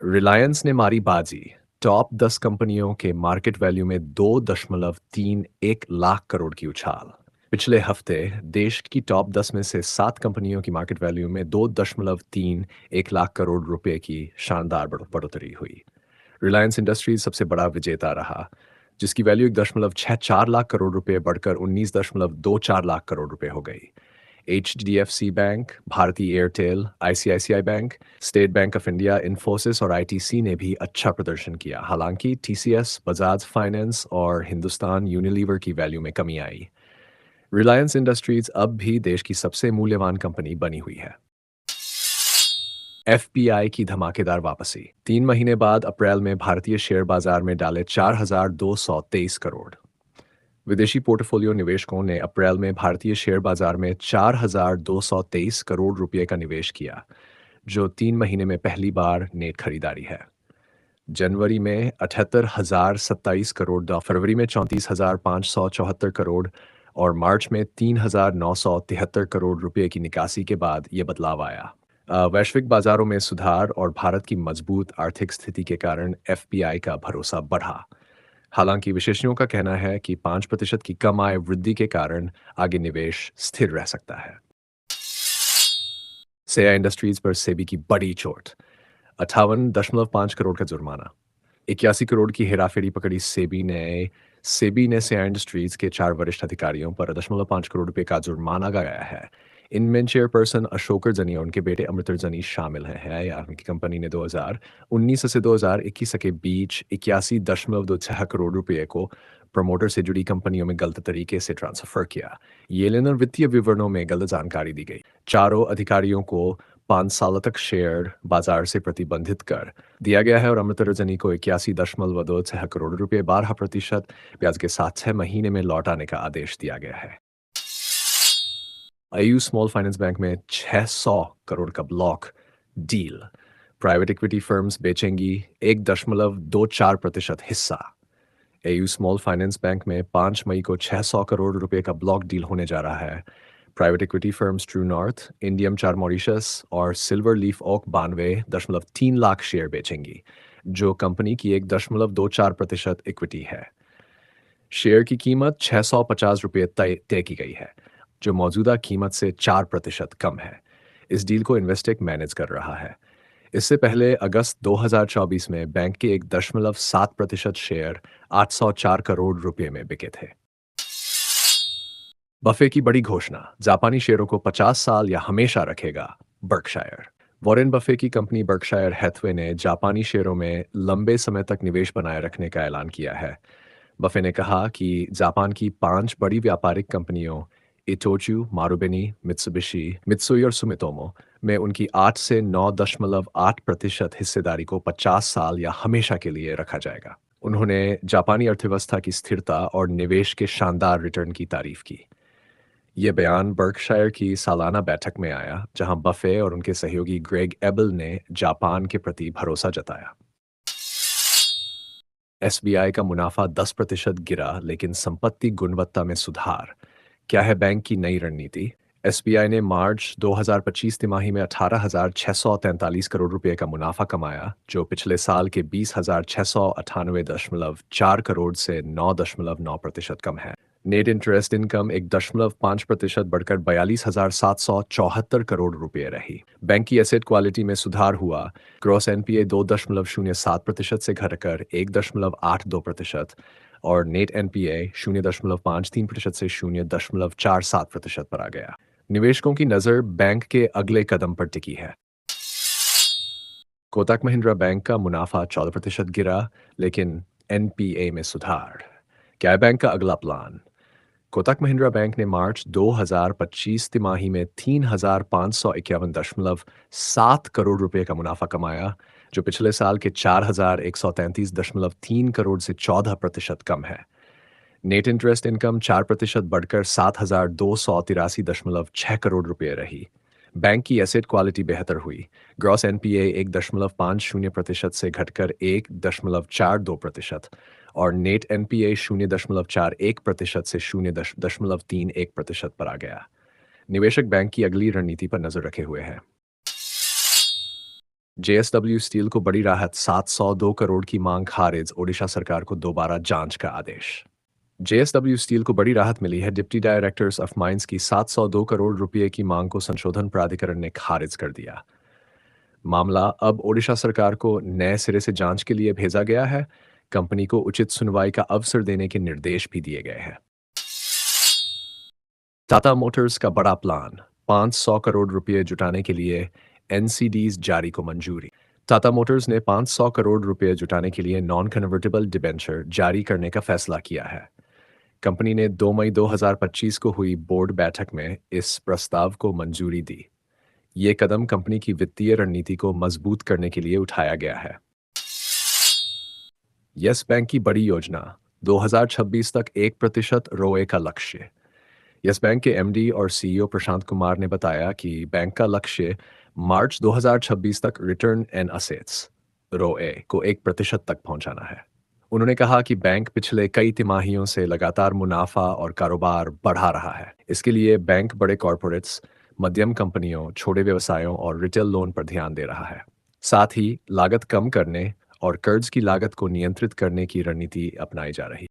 रिलायंस ने मारी बाजी। टॉप 10 कंपनियों के मार्केट वैल्यू में 2.31 लाख करोड़ की उछाल। पिछले हफ्ते देश की टॉप 10 में से 7 कंपनियों की मार्केट वैल्यू में 2.31 लाख करोड़ रुपए की शानदार बढ़ोतरी हुई। रिलायंस इंडस्ट्रीज सबसे बड़ा विजेता रहा, जिसकी वैल्यू 1.64 लाख करोड़ रुपए बढ़कर 19.24 लाख करोड़ रुपए हो गई। HDFC Bank, Bharti Airtel, ICICI Bank, State Bank of India, Infosys और आईटीसी ने भी अच्छा प्रदर्शन किया। हालांकि टीसीएस, बजाज फाइनेंस और हिंदुस्तान यूनिलीवर की वैल्यू में कमी आई। रिलायंस इंडस्ट्रीज अब भी देश की सबसे मूल्यवान कंपनी बनी हुई है। एफपीआई की धमाकेदार वापसी। 3 महीने बाद अप्रैल में भारतीय शेयर बाजार में डाले 4,223 करोड़। विदेशी पोर्टफोलियो निवेशकों ने अप्रैल में भारतीय शेयर बाजार में 4,223 करोड़ रुपए का निवेश किया, जो 3 महीने में पहली बार नेट खरीदारी है। जनवरी में 78,027 करोड़, फरवरी में 34,574 करोड़ और मार्च में 3,973 करोड़ रुपए की निकासी के बाद ये बदलाव आया। वैश्विक बाजारों में सुधार और भारत की मजबूत आर्थिक स्थिति के कारण एफपीआई का भरोसा बढ़ा। हालांकि विशेषज्ञों का कहना है कि 5% की कम आय वृद्धि के कारण आगे निवेश स्थिर रह सकता है। सेया इंडस्ट्रीज पर सेबी की बड़ी चोट। 58.5 करोड़ का जुर्माना। 81 करोड़ की हेराफेरी पकड़ी सेबी ने सेया इंडस्ट्रीज के 4 वरिष्ठ अधिकारियों पर 0.5 करोड़ रुपए का जुर्माना लगाया है। इनमें चेयरपर्सन अशोकर जनी और उनके बेटे अमृतर जनी शामिल हैं। या उनकी कंपनी ने 2019 से 2021 के बीच 81.26 करोड़ रुपए को प्रमोटर से जुड़ी कंपनियों में गलत तरीके से ट्रांसफर किया। ये लेनदेन वित्तीय विवरणों में गलत जानकारी दी गई। चारों अधिकारियों को 5 साल तक शेयर बाजार से प्रतिबंधित कर दिया गया है और अमृत रजनी को 81.26 करोड़ रुपए 12% ब्याज के साथ 6 महीने में लौटाने का आदेश दिया गया है। आयु स्मॉल फाइनेंस बैंक में 600 करोड़ का block deal. Private equity firms बेचेंगी 1.24% हिस्सा। एयू स्मॉल फाइनेंस बैंक में 5 मई को 600 करोड़ रुपए का ब्लॉक डील होने जा रहा है। Private equity firms True North, Indium 4 Mauritius और Silver Leaf Oak 92.3 lakh share बेचेंगी, जो कंपनी की 1.24% इक्विटी है। शेयर की कीमत 650 रुपये तय की गई है, जो मौजूदा कीमत से 4% कम है। इस डील को इन्वेस्टेक मैनेज कर रहा है। इससे पहले अगस्त 2024 में बैंक के 1.7% शेयर 804 करोड़ रुपए में बिके थे। बफे की बड़ी घोषणा, जापानी शेयरों को 50 साल या हमेशा रखेगा बर्कशायर। वॉरेन बफे की कंपनी बर्कशायर हैथवे ने जापानी शेयरों में लंबे समय तक निवेश बनाए रखने का ऐलान किया है। बफे ने कहा कि जापान की 5 बड़ी व्यापारिक कंपनियों इटोचू, मारुबेनी, मित्सुबिशी, मित्सुई और सुमितोमो में उनकी 8 से 9.8% हिस्सेदारी को 50 साल या हमेशा के लिए रखा जाएगा। उन्होंने जापानी अर्थव्यवस्था की स्थिरता और निवेश के शानदार रिटर्न की तारीफ की। ये बयान बर्कशायर की सालाना बैठक में आया, जहां बफे और उनके सहयोगी ग्रेग एबल ने जापान के प्रति भरोसा जताया। एसबीआई का मुनाफा 10% गिरा, लेकिन संपत्ति गुणवत्ता में सुधार। क्या है बैंक की नई रणनीति? एसबीआई ने मार्च 2025 तिमाही में 18,643 करोड़ रुपए का मुनाफा कमाया, जो पिछले साल के 20,698.4 करोड़ से 9.9% कम है। नेट इंटरेस्ट इनकम 1.5% बढ़कर 42,774 करोड़ रुपए रही। बैंक की एसेट क्वालिटी में सुधार हुआ। ग्रॉस एनपीए 2.07% से घटकर 1.82% और नेट एनपीए 0.53% से 0.47% पर आ गया। निवेशकों की नज़र बैंक के अगले कदम पर टिकी है। कोटक महिंद्रा बैंक का मुनाफा 14% गिरा, लेकिन एनपीए में सुधार। क्या है बैंक का अगला प्लान? कोटक महिंद्रा बैंक ने मार्च 2025 तिमाही में 3,551.7 करोड़ रुपए का मुनाफा कमाया, जो पिछले साल के 4,133.3 करोड़ से 14% कम है। नेट इंटरेस्ट इनकम 4% बढ़कर 7,283.6 करोड़ रुपए रही। बैंक की एसेट क्वालिटी बेहतर हुई। ग्रॉस एनपीए 1.50% से घटकर 1.42% और नेट एनपीए 0.41% से 0.31% पर आ गया। निवेशक बैंक की अगली रणनीति पर नजर रखे हुए हैं। जेएसडब्ल्यू स्टील को बड़ी राहत, 702 करोड़ की मांग खारिज, ओडिशा सरकार को दोबारा जांच का आदेश। जेएसडब्ल्यू स्टील को बड़ी राहत मिली है। डिप्टी डायरेक्टर्स ऑफ माइंस की 702 करोड़ रुपए की मांग को संशोधन प्राधिकरण ने खारिज कर दिया। मामला अब ओडिशा सरकार को नए सिरे से जांच के लिए भेजा गया है। कंपनी को उचित सुनवाई का अवसर देने के निर्देश भी दिए गए हैं। टाटा मोटर्स का बड़ा प्लान, 500 करोड़ रुपए जुटाने के लिए एनसीडीज जारी को मंजूरी। टाटा मोटर्स ने 500 करोड़ रुपए जुटाने के लिए नॉन कन्वर्टेबल डिबेंचर जारी करने का फैसला किया है। कंपनी ने 2 मई 2025 को हुई बोर्ड बैठक में इस प्रस्ताव को मंजूरी दी। ये कदम कंपनी की वित्तीय रणनीति को मजबूत करने के लिए उठाया गया है। यस बैंक की बड़ी योजना, 2026 तक 1% रोए का लक्ष्य। यस बैंक के एमडी और सीईओ प्रशांत कुमार ने बताया कि बैंक का लक्ष्य मार्च 2026 तक रिटर्न एंड असेट्स रोए को 1% तक पहुंचाना है। उन्होंने कहा कि बैंक पिछले कई तिमाहियों से लगातार मुनाफा और कारोबार बढ़ा रहा है। इसके लिए बैंक बड़े कॉरपोरेट्स, मध्यम कंपनियों, छोटे व्यवसायों और रिटेल लोन पर ध्यान दे रहा है। साथ ही लागत कम करने और कर्ज की लागत को नियंत्रित करने की रणनीति अपनाई जा रही है।